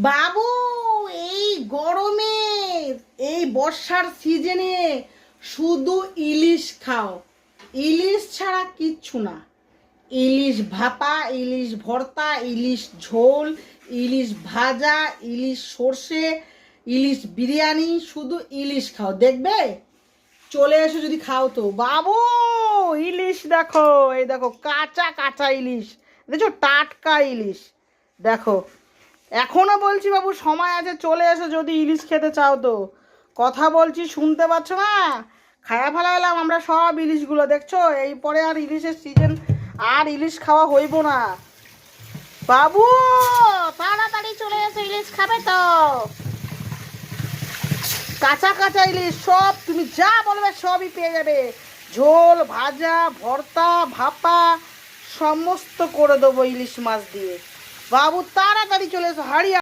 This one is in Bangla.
বাবু, এই গরমে, এই বর্ষার সিজনে শুধু ইলিশ খাও। ইলিশ ছাড়া কিচ্ছু না। ইলিশ ভাপা, ইলিশ ভর্তা, ইলিশ ঝোল, ইলিশ ভাজা, ইলিশ সর্ষে, ইলিশ বিরিয়ানি, শুধু ইলিশ খাও, দেখবে। চলে এসো যদি খাও তো। বাবু, ইলিশ দেখো, এই দেখো কাঁচা কাঁচা ইলিশ, দেখছো, টাটকা ইলিশ দেখো। এখনো বলছি বাবু, সময় আছে, চলে এসো যদি ইলিশ খেতে চাও তো। কথা বলছি, শুনতে পাচ্ছ না? খায়া ফেলাইলাম আমরা সব ইলিশগুলো, দেখছো। এই পরে আর ইলিশের সিজন, আর ইলিশ খাওয়া হইব না। বাবু, তাড়াতাড়ি চলে এসো, ইলিশ খাবে তো। কাঁচা কাঁচা ইলিশ সব, তুমি যা বলবে সবই পেয়ে যাবে। ঝোল, ভাজা, ভর্তা, ভাপা, সমস্ত করে দেবো ইলিশ মাছ দিয়ে। বাবু, তাড়াতাড়ি চলে এসো, হাড়ি।